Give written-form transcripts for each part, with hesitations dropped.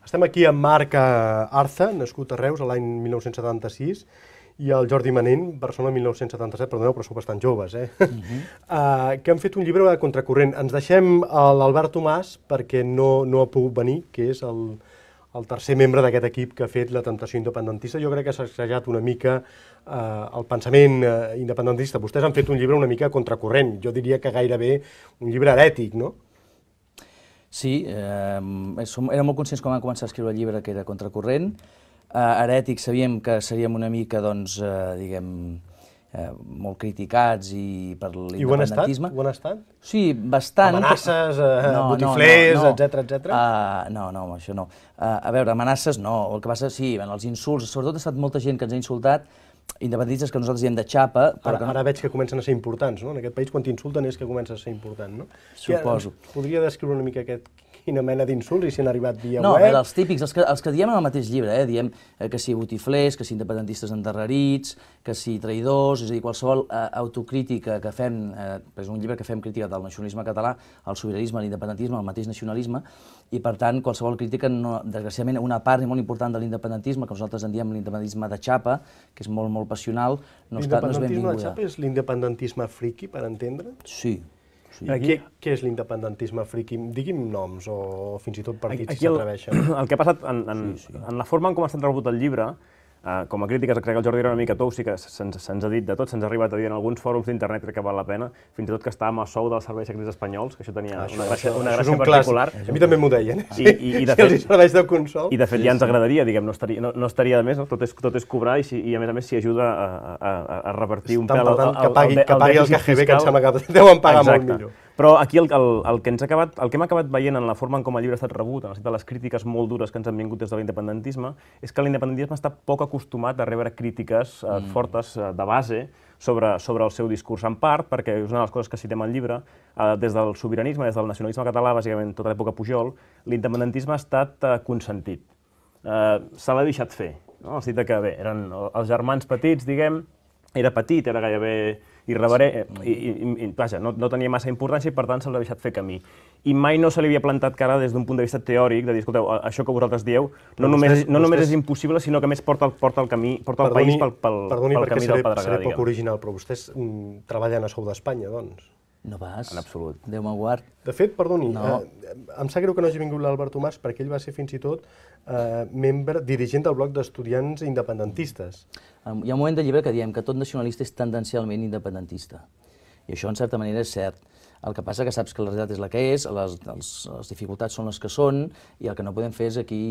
Estem aquí amb Marc Arza, nascut a Reus l'any 1976, i el Jordi Manent, Barcelona 1977, perdoneu, però sou bastant joves, que han fet un llibre de contracorrent. Ens deixem l'Albert Tomàs perquè no ha pogut venir, que és el tercer membre d'aquest equip que ha fet la temptació independentista. Jo crec que s'ha sacsejat una mica el pensament independentista. Vostès han fet un llibre una mica contracorrent, jo diria que gairebé un llibre herètic, no? Sí, érem molt conscients quan vam començar a escriure el llibre que era contracorrent. Herètic sabíem que seríem una mica, doncs, diguem, molt criticats i per l'independentisme. I ho han estat? Sí, bastant. Amenaces, botiflers, etcètera? No, això no. A veure, amenaces no. El que passa, sí, els insults, sobretot ha estat molta gent que ens ha insultat, independentistes que nosaltres diem de xapa. Ara veig que comencen a ser importants, no? En aquest país, quan t'insulten és que comença a ser important, no? Suposo. Podria descriure una mica quina mena d'insults i si han arribat via web? No, a veure, els típics, els que diem en el mateix llibre, diem que si botiflers, que si independentistes endarrerits, que si traïdors, és a dir, qualsevol autocrítica que fem, és un llibre que fem crítica del nacionalisme català, al sobiranisme, a l'independentisme, al mateix nacionalisme, i per tant, qualsevol crítica, desgraciadament, una part molt important de l'independentisme, que nosaltres en diem l'independentisme de xapa, que és molt, molt passional, no és benvinguda. L'independentisme de xapa és l'independentisme friqui, per entendre? Sí. Què és l'independentisme friqui? Digui'm noms o fins i tot partits si s'atreveixen. El que ha passat en la forma en com ha estat rebut el llibre, com a crítiques, crec que el Jordi era una mica tou, sí que se'ns ha dit de tot, se'ns ha arribat a dir en alguns fòrums d'internet, crec que val la pena, fins i tot que estàvem a sou dels serveis secrets espanyols, que això tenia una gràcia particular. A mi també m'ho deien, si els serveis de consol. I de fet ja ens agradaria, diguem, no estaria de més, tot és cobrar i a més s'hi ajuda a revertir un pèl que pagui el KGB, que em sembla que deuen pagar molt millor. Però aquí el que hem acabat veient en la forma en com el llibre ha estat rebut, en les crítiques molt dures que ens han vingut des de l'independentisme, és que l'independentisme està poc acostumat a rebre crítiques fortes de base sobre el seu discurs, en part perquè és una de les coses que citem al llibre, des del sobiranisme, des del nacionalisme català, bàsicament tota l'època Pujol, l'independentisme ha estat consentit. Se l'ha deixat fer, en el sentit que bé, eren els germans petits, diguem, era petit, era gairebé irreverent, i vaja, no tenia massa importància i per tant se l'ha deixat fer camí. I mai no se li havia plantat cara des d'un punt de vista teòric, de dir, escolteu, això que vosaltres dieu no només és impossible, sinó que a més porta el país pel camí del pedregar. Seré poc original, però vostès treballen a sou d'Espanya, doncs? No pas. En absolut. Déu me'n guard. De fet, perdoni, em sap greu que no hagi vingut l'Albert Tomàs perquè ell va ser fins i tot dirigent del bloc d'estudiants independentistes. Hi ha un moment del llibre que diem que tot nacionalista és tendencialment independentista. I això, en certa manera, és cert. El que passa que saps que la realitat és la que és, les dificultats són les que són, i el que no podem fer és aquí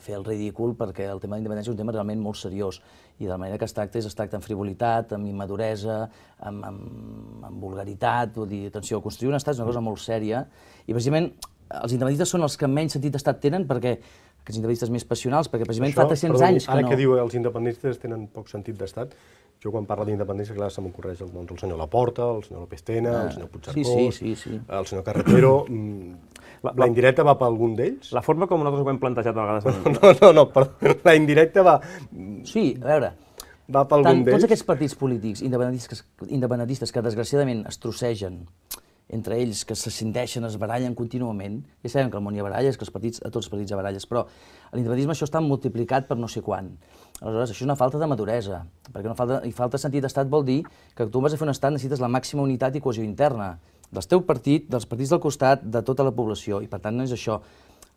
fer el ridícul, perquè el tema de la independència és un tema realment molt seriós. I de la manera que es tracta amb frivolitat, amb immaduresa, amb vulgaritat, vull dir, atenció, construir un estat és una cosa molt sèria, i precisament els independentistes són els que menys sentit d'estat tenen, perquè aquests independentistes més passionals, perquè precisament fa 300 anys que no... Ara que diu els independentistes tenen poc sentit d'estat, jo quan parlo d'independència, clar, se m'ocorreix el senyor Laporta, el senyor López Tena, el senyor Puigcercós, el senyor Carretero... La indirecta va per algun d'ells? La forma com nosaltres ho hem plantejat a vegades... No, perdó, la indirecta va... Sí, a veure... Va per algun d'ells? Tots aquests partits polítics independentistes que desgraciadament es trossegen entre ells, que se scindeixen, es barallen contínuament, ja sabem que al món hi ha baralles, que a tots els partits hi ha baralles, però a l'independentisme això està multiplicat per no sé quant. Aleshores, això és una falta de maduresa, perquè falta sentit d'estat vol dir que tu vas a fer un estat necessites la màxima unitat i cohesió interna del teu partit, dels partits del costat, de tota la població, i per tant no és això.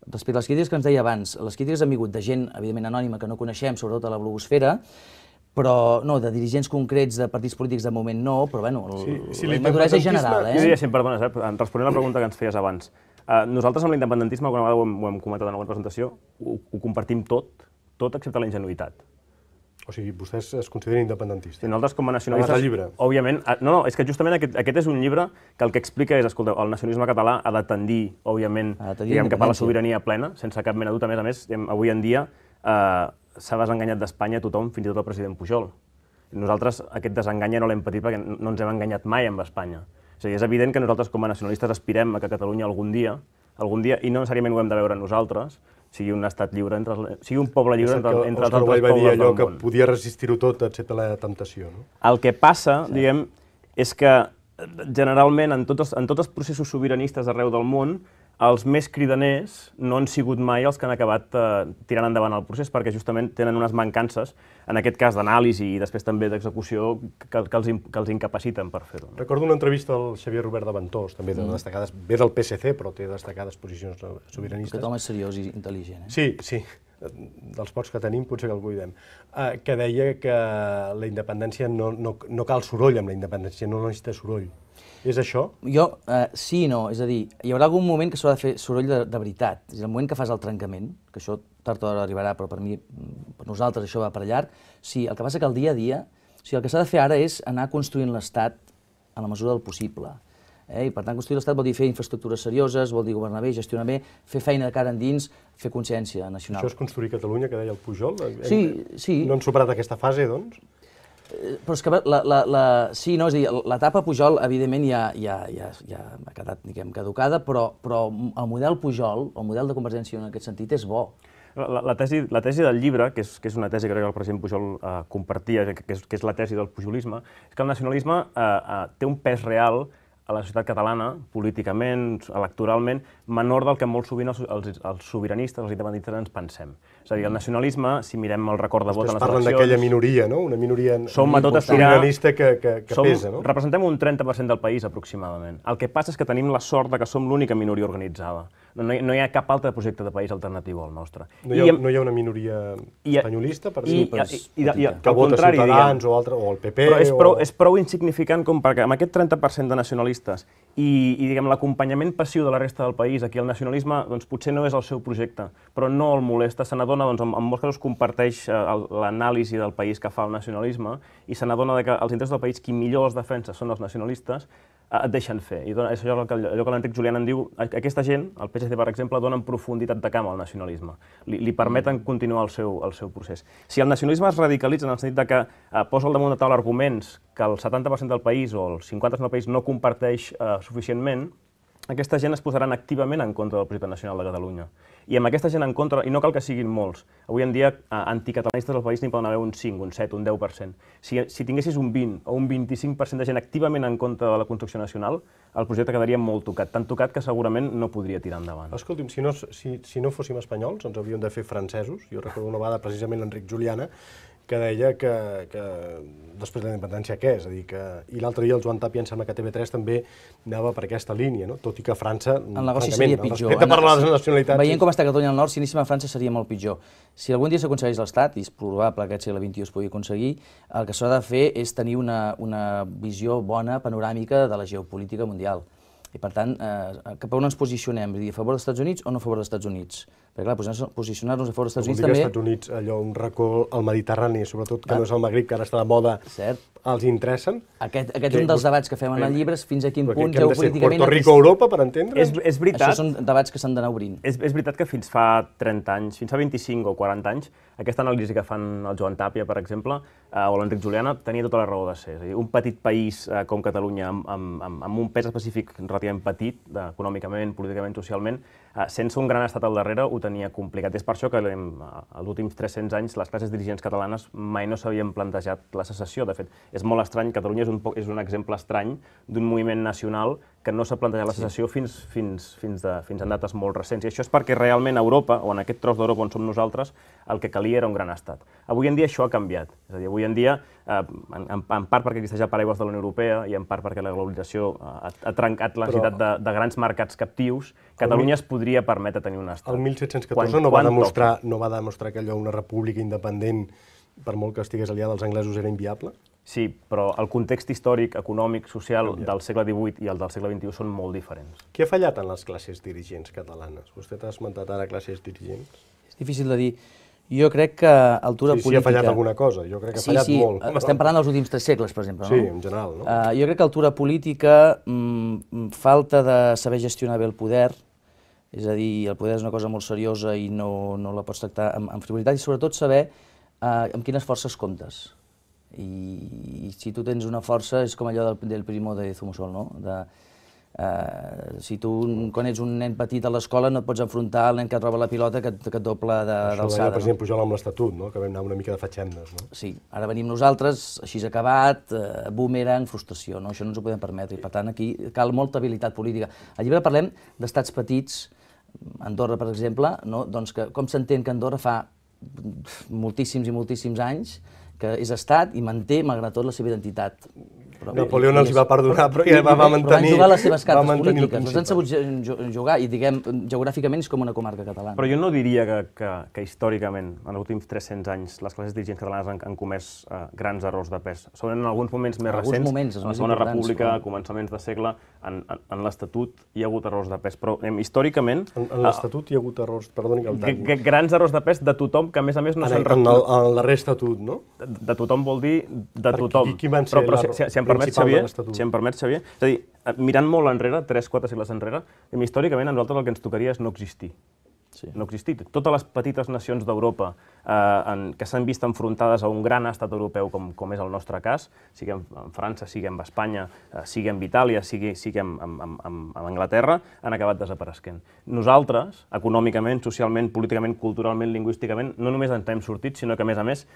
Respecte a les crítiques que ens deia abans, les crítiques han vingut de gent, evidentment anònima, que no coneixem, sobretot a la blogosfera, però no, de dirigents concrets de partits polítics de moment no, però bueno, la maduresa és general. Jo diria sempre, perdona, responent a la pregunta que ens feies abans, nosaltres amb l'independentisme, alguna vegada ho hem comentat en alguna presentació, ho compartim tot excepte la ingenuïtat. O sigui, vostès es consideren independentistes? Nosaltres com a nacionalistes, òbviament, no, és que justament aquest és un llibre que el que explica és, escolteu, el nacionalisme català ha de tendir, òbviament, cap a la sobirania plena, sense cap mena de dubte. A més, avui en dia s'ha desenganyat d'Espanya tothom, fins i tot el president Pujol. Nosaltres aquest desengany no l'hem patit perquè no ens hem enganyat mai amb Espanya. És a dir, és evident que nosaltres com a nacionalistes aspirem a que Catalunya algun dia, i no necessàriament ho hem de veure nosaltres, sigui un estat lliure, sigui un poble lliure entre els altres Oscar Wilde va dir pobles allò del que món. podia resistir-ho tot, excepte la temptació, no? El que passa, diguem, és que generalment en tots els processos sobiranistes arreu del món, els més cridaners no han sigut mai els que han acabat tirant endavant el procés, perquè justament tenen unes mancances, en aquest cas d'anàlisi i després també d'execució, que els incapaciten per fer-ho. Recordo una entrevista al Xavier Robert de Ventós, també de destacades, ve del PSC, però té destacades posicions sobiranistes. Aquest home és seriós i intel·ligent. Sí, sí, dels pocs que tenim potser que el cuidem, que deia que la independència no cal soroll amb la independència, no necessita soroll. És això? Jo, sí i no, és a dir, hi haurà algun moment que s'haurà de fer soroll de veritat. És el moment que fas el trencament, que això tard o d'hora arribarà, però per mi, per nosaltres això va per llarg. Sí, el que passa que el dia a dia, o sigui, el que s'ha de fer ara és anar construint l'Estat en la mesura del possible. I per tant, construir l'Estat vol dir fer infraestructures serioses, vol dir governar bé, gestionar bé, fer feina de cara endins, fer consciència nacional. Això és construir Catalunya, que deia el Pujol? Sí, sí. No han superat aquesta fase, doncs? Però és que sí, no, és a dir, l'etapa Pujol, evidentment, ja ha quedat, diguem, caducada, però el model Pujol, el model de Convergència i Unió en aquest sentit, és bo. La tesi del llibre, que és una tesi que crec que el president Pujol compartia, que és la tesi del pujolisme, és que el nacionalisme té un pes real a la societat catalana, políticament, electoralment, menor del que molt sovint els sobiranistes, els independentistes ens pensem. És a dir, el nacionalisme, si mirem el record de vot en les eleccions... Parlen d'aquella minoria, no? Una minoria sobiranista que pesa, no? Representem un 30% del país, aproximadament. El que passa és que tenim la sort que som l'única minoria organitzada. No hi ha cap altre projecte de país alternatiu al nostre. No hi ha una minoria espanyolista, per dir, que vota Ciutadans o el PP... Però és prou insignificant com perquè amb aquest 30% de nacionalistes i diguem, l'acompanyament passiu de la resta del país, aquí el nacionalisme doncs, potser no és el seu projecte, però no el molesta, se n'adona, doncs, en molts casos comparteix l'anàlisi del país que fa el nacionalisme i se n'adona que els interessos del país qui millor els defensa són els nacionalistes, et deixen fer. I és allò que l'Enric Julián en diu, aquesta gent, el PSC per exemple, donen profunditat de camp al nacionalisme, li permeten continuar el seu procés. Si el nacionalisme es radicalitza en el sentit que posa al damunt de taula arguments que el 70% del país o el 50% del país no comparteix suficientment, aquesta gent es posaran activament en contra del projecte nacional de Catalunya. I amb aquesta gent en contra, i no cal que siguin molts, avui en dia anticatalanistes del país n'hi poden haver un 5, un 7, un 10%. Si tinguessis un 20 o un 25% de gent activament en contra de la construcció nacional, el projecte quedaria molt tocat, tan tocat que segurament no podria tirar endavant. Escolti'm, si no fóssim espanyols, ens hauríem de fer francesos. Jo recordo una vegada precisament l'Enric Juliana, que deia que després de la independència què és? I l'altre dia el Joan Tàpia, em sembla que TV3 també anava per aquesta línia, tot i que França, el negoci seria pitjor. Respecte per les nacionalitats... Veient com està Catalunya al nord, si anéssim a França seria molt pitjor. Si algun dia s'aconsegueix l'Estat, i és probable que aquest segle XXI es pugui aconseguir, el que s'ha de fer és tenir una visió bona, panoràmica de la geopolítica mundial. I per tant, cap a on ens posicionem? A favor dels Estats Units o no a favor dels Estats Units? Perquè clar, posicionar-nos a favor dels Estats Units també... Als Estats Units, allò, un racó al Mediterrani, sobretot que no és el Magrib, que ara està de moda, els interessen. Aquest és un dels debats que fem en el llibre, fins a quin punt geopolíticament... Puerto Rico, Europa, per entendre? És veritat. Això són debats que s'han d'anar obrint. És veritat que fins fa 30 anys, fins fa 25 o 40 anys, aquesta anàlisi que fan el Joan Tàpia, per exemple, o l'Enric Juliana, tenia tota la raó de ser. És a dir, un petit país com Catalunya, amb un pes específic relativament petit, econòmicament, políticament, socialment, sense un gran estat al darrere ho tenia complicat. És per això que els últims 300 anys les classes dirigents catalanes mai no s'havien plantejat la secessió. De fet, és molt estrany, Catalunya és un exemple estrany d'un moviment nacional que no s'ha plantejat la secessió fins en dates molt recents. I això és perquè realment a Europa, o en aquest tros d'Europa on som nosaltres, el que calia era un gran estat. Avui en dia això ha canviat. És a dir, avui en dia, en part perquè existeix el paraigües de la Unió Europea i en part perquè la globalització ha trencat la necessitat de grans mercats captius, Catalunya es podria permetre tenir un estat. El 1714 no va demostrar que allò, una república independent, per molt que estigués aliada als anglesos, era inviable? Sí, però el context històric, econòmic, social del segle XVIII i el del segle XXI són molt diferents. Què ha fallat en les classes dirigents catalanes? Vostè t'ha esmentat ara classes dirigents. És difícil de dir. Jo crec que altura política... Sí, ha fallat alguna cosa, jo crec que ha fallat molt. Sí, estem parlant dels últims 3 segles, per exemple, no? Sí, en general, no? Jo crec que altura política, falta de saber gestionar bé el poder, és a dir, el poder és una cosa molt seriosa i no la pots tractar amb frivolitat, i sobretot saber amb quines forces comptes. I si tu tens una força, és com allò del primo de Zumosol, no? Si tu, quan ets un nen petit a l'escola, no et pots enfrontar al nen que et roba la pilota que et dobla d'alçada. Això ho deia el president Pujol amb l'Estatut, que vam anar una mica de fatxendes. Sí, ara venim nosaltres, així és acabat, boomerang, frustració, això no ens ho podem permetre, i per tant aquí cal molta habilitat política. Al llibre parlem d'estats petits, Andorra, per exemple, doncs com s'entén que Andorra fa moltíssims i moltíssims anys que és estat i manté, malgrat tot, la seva identitat. Napoleó no els va perdonar perquè va mantenir... Van jugar les seves cartes polítiques, les han sabut jugar i, diguem, geogràficament és com una comarca catalana. Però jo no diria que històricament, en els últims 300 anys, les classes dirigents catalanes han comès grans errors de pes. Són en alguns moments més recents, a la Segona República, a començaments de segle, en l'Estatut hi ha hagut errors de pes, però històricament... En l'Estatut hi ha hagut errors, perdoni que el talli. Grans errors de pes de tothom, que a més no s'han... En el darrer Estatut, no? De tothom vol dir de tothom. Qui van ser si em permets, Xavier, és a dir, mirant molt enrere, 3-4 segles enrere, històricament a nosaltres el que ens tocaria és no existir. No existir. Totes les petites nacions d'Europa que s'han vist enfrontades a un gran estat europeu com és el nostre cas, sigui en França, sigui en Espanya, sigui en Itàlia, sigui en Anglaterra, han acabat desaparesquent. Nosaltres, econòmicament, socialment, políticament, culturalment, lingüísticament, no només ens n'hem sortit, sinó que, a més,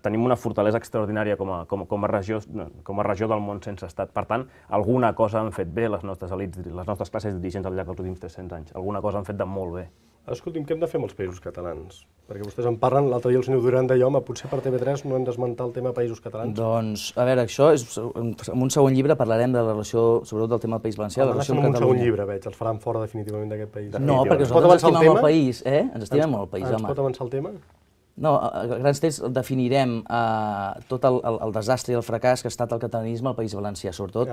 tenim una fortalesa extraordinària com a regió del món sense estat. Per tant, alguna cosa han fet bé les nostres elits, les nostres classes dirigents al llarg dels últims 300 anys. Alguna cosa han fet de molt bé. Escolti'm, què hem de fer amb els països catalans? Perquè vostès en parlen, l'altre dia el senyor Duran deia, home, potser per TV3 no hem d'esmentar el tema països catalans. Doncs, a veure, això és... En un segon llibre parlarem de la relació, sobretot del tema del País Valencià, la relació amb Catalunya. En un segon llibre, veig, els faran fora definitivament d'aquest país. No, perquè nosaltres ens estimem el país, Ens estimem molt el país, home. Ens pot avançar el tema? No, a grans trets definirem tot el desastre i el fracàs que ha estat el catalanisme al País Valencià, sobretot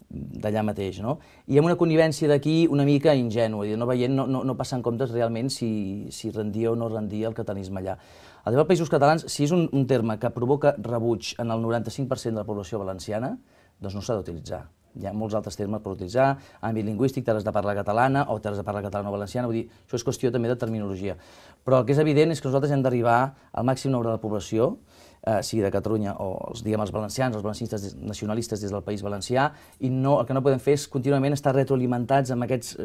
d'allà mateix, no? I amb una connivència d'aquí una mica ingènua, no veient, no passant comptes realment si rendia o no rendia el catalanisme allà. El tema dels països catalans, si és un terme que provoca rebuig en el 95% de la població valenciana, doncs no s'ha d'utilitzar. Hi ha molts altres termes per utilitzar, àmbit lingüístic, terres de parla catalana o terres de parla catalano-valenciana, vull dir, això és qüestió també de terminologia. Però el que és evident és que nosaltres hem d'arribar al màxim nombre de població, sigui de Catalunya o els valencians, els valencianistes nacionalistes des del País Valencià, i el que no podem fer és contínuament estar retroalimentats amb aquests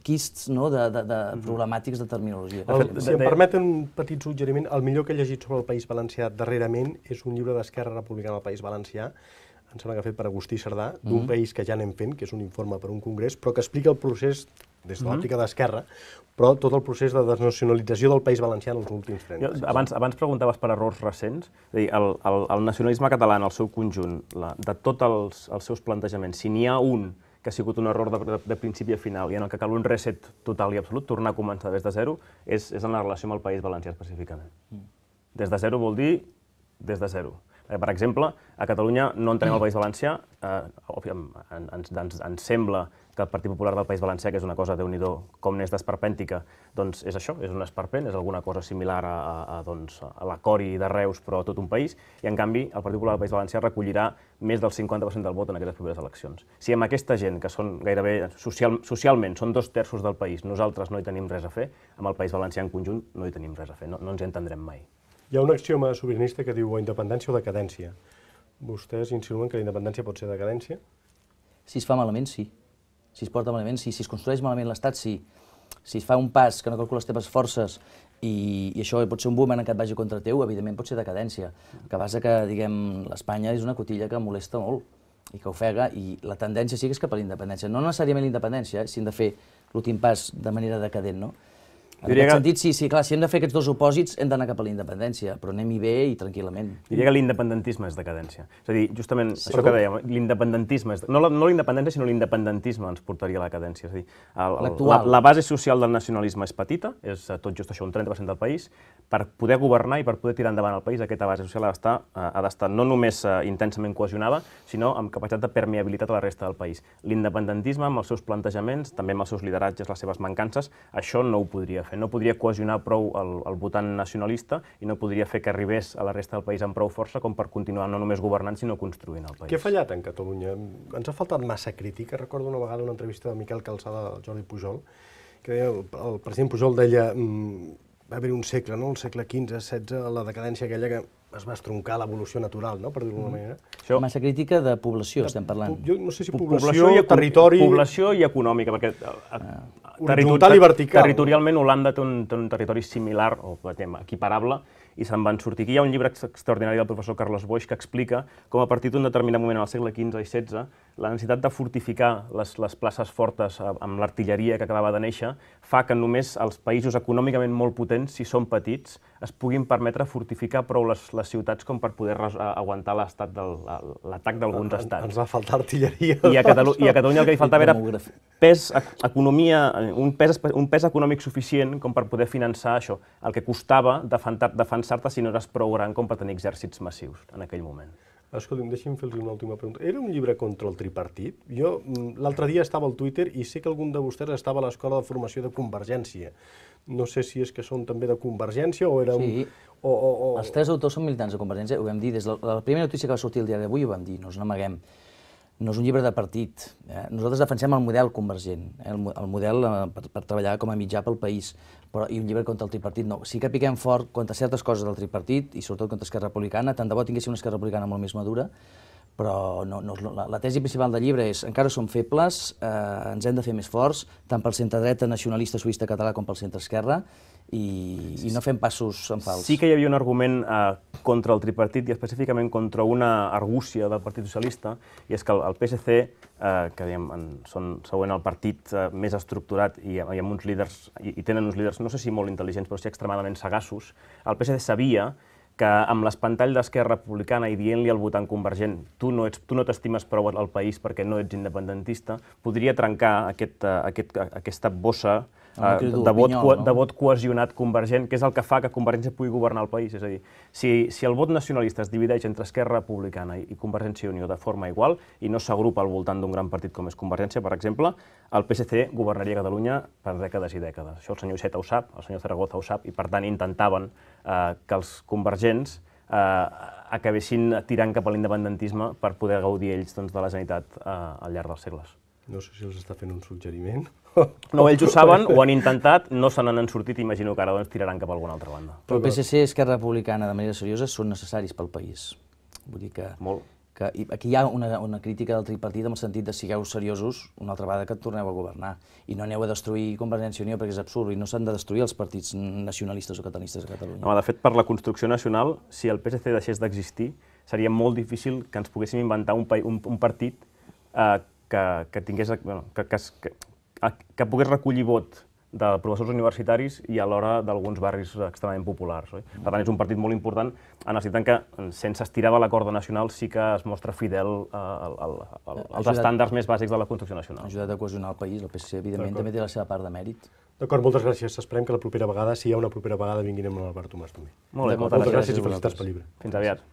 quists de problemàtics de terminologia. Si em permeten un petit suggeriment, el millor que he llegit sobre el País Valencià darrerament és un llibre d'Esquerra Republicana del País Valencià, em sembla que ha fet per Agustí Cerdà, d'un país que ja anem fent, que és un informe per un congrés, però que explica el procés, des de l'òptica d'Esquerra, però tot el procés de desnacionalització del País Valencià en els últims 30 anys. Abans preguntaves per errors recents, és a dir, el nacionalisme català en el seu conjunt, de tots els seus plantejaments, si n'hi ha un que ha sigut un error de principi a final i en el que cal un reset total i absolut, tornar a començar des de zero, és en la relació amb el País Valencià específicament. Des de zero vol dir des de zero. Per exemple, a Catalunya no entenem el País Valencià, ens sembla que el Partit Popular del País Valencià, que és una cosa, Déu-n'hi-do, com n'és d'esperpèntica, doncs és això, és un esperpent, és alguna cosa similar a la Cori de Reus, però a tot un país, i en canvi el Partit Popular del País Valencià recollirà més del 50% del vot en aquestes properes eleccions. Si amb aquesta gent, que són gairebé socialment, són 2/3 del país, nosaltres no hi tenim res a fer, amb el País Valencià en conjunt no hi tenim res a fer, no ens entendrem mai. Hi ha un axioma sobiranista que diu o independència o decadència. Vostès insinuen que la independència pot ser decadència? Si es fa malament, sí. Si es porta malament, sí. Si es construeix malament l'Estat, sí. Si es fa un pas que no calcula les teves forces i això pot ser un boomerang que et vagi contra teu, evidentment pot ser decadència. El que passa que, diguem, l'Espanya és una cotilla que molesta molt i que ofega, i la tendència sí que és cap a la independència. No necessàriament la independència, si hem de fer l'últim pas de manera decadent, no? En aquest sentit, sí, clar, si hem de fer aquests dos opòsits hem d'anar cap a la independència, però anem-hi bé i tranquil·lament. Diria que l'independentisme és decadència. És a dir, justament això que dèiem, l'independentisme, no l'independència, sinó l'independentisme ens portaria a la decadència. És a dir, la base social del nacionalisme és petita, és tot just això, un 30% del país. Per poder governar i per poder tirar endavant el país, aquesta base social ha d'estar no només intensament cohesionada, sinó amb capacitat de permeabilitat a la resta del país. L'independentisme, amb els seus plantejaments, també amb els seus lideratges, les seves mancances, això no ho podria fer. No podria cohesionar prou el votant nacionalista i no podria fer que arribés a la resta del país amb prou força com per continuar no només governant, sinó construint el país. Què ha fallat en Catalunya? Ens ha faltat massa crítica. Recordo una vegada una entrevista de Miquel Calçada al Jordi Pujol, que deia, el president Pujol deia va haver un segle, no? El segle XV, XVI, la decadència aquella que es va estroncar l'evolució natural, no? Per dir-ho d'alguna manera. Massa crítica de població, estem parlant. Jo no sé si població, territori... Població i econòmica, perquè horitzontal i vertical. Territorialment Holanda té un territori similar, o equiparable, i se'n van sortir. Aquí hi ha un llibre extraordinari del professor Carlos Boix que explica com a partir d'un determinat moment al segle XV i XVI la necessitat de fortificar les places fortes amb l'artilleria que acabava de néixer fa que només els països econòmicament molt potents, si són petits, es puguin permetre fortificar prou les ciutats com per poder aguantar l'atac d'alguns estats. Ens va faltar artilleria. I a Catalunya el que li faltava era pes, economia, un pes econòmic suficient com per poder finançar això, el que costava defensar-te si no eres prou gran com per tenir exèrcits massius en aquell moment. Escolti'm, deixi'm fer-los una última pregunta. Era un llibre contra el tripartit? Jo l'altre dia estava al Twitter i sé que algun de vostès estava a l'Escola de Formació de Convergència. No sé si és que són també de Convergència o era un... Sí, els tres autors són militants de Convergència, ho vam dir, des de la primera notícia que va sortir el diari d'avui ho vam dir, no ens n'amaguem. No és un llibre de partit. Nosaltres defensem el model convergent, el model per treballar com a mitjà pel país, i un llibre contra el tripartit no. Sí que piquem fort contra certes coses del tripartit i sobretot contra Esquerra Republicana, tant de bo tinguéssim una Esquerra Republicana molt més madura, però la tesi principal del llibre és encara som febles, ens hem de fer més forts, tant pel centre-dreta nacionalista suïsta català com pel centre-esquerra, i no fem passos en fals. Sí que hi havia un argument contra el tripartit i específicament contra una argúcia del Partit Socialista, i és que el PSC, que són següent el partit més estructurat i amb uns líders, i tenen uns líders, no sé si molt intel·ligents, però sí extremadament sagaços, el PSC sabia que amb l'espantall d'Esquerra Republicana i dient-li al votant convergent tu no t'estimes prou al país perquè no ets independentista, podria trencar aquesta bossa de vot cohesionat convergent, que és el que fa que Convergència pugui governar el país. És a dir, si el vot nacionalista es divideix entre Esquerra Republicana i Convergència i Unió de forma igual i no s'agrupa al voltant d'un gran partit com és Convergència, per exemple, el PSC governaria Catalunya per dècades i dècades. Això el senyor Iceta ho sap, el senyor Zaragoza ho sap, i per tant intentaven que els convergents acabessin tirant cap a l'independentisme per poder gaudir ells de la Generalitat al llarg dels segles. No sé si els està fent un suggeriment. No, ells ho saben, ho han intentat, no se n'han sortit i imagino que ara tiraran cap a alguna altra banda. Però el PSC i Esquerra Republicana de manera seriosa són necessaris pel país. Vull dir que aquí hi ha una crítica del tripartit en el sentit de sigueu seriosos una altra vegada que torneu a governar i no aneu a destruir Convergència i Unió perquè és absurd i no s'han de destruir els partits nacionalistes o catalanistes a Catalunya. De fet, per la construcció nacional, si el PSC deixés d'existir, seria molt difícil que ens poguéssim inventar un partit que pogués recollir vot de professors universitaris i alhora d'alguns barris extremadament populars. Per tant, és un partit molt important en el sentit que, sense estirar de la corda nacional, sí que es mostra fidel als estàndards més bàsics de la construcció nacional. Ha ajudat a cohesionar el país, el PSC, evidentment, també té la seva part de mèrit. D'acord, moltes gràcies. Esperem que la propera vegada, si hi ha una propera vegada, vinguin amb l'Albert Tomàs també. Molt bé, moltes gràcies i felicitats pel llibre. Fins aviat.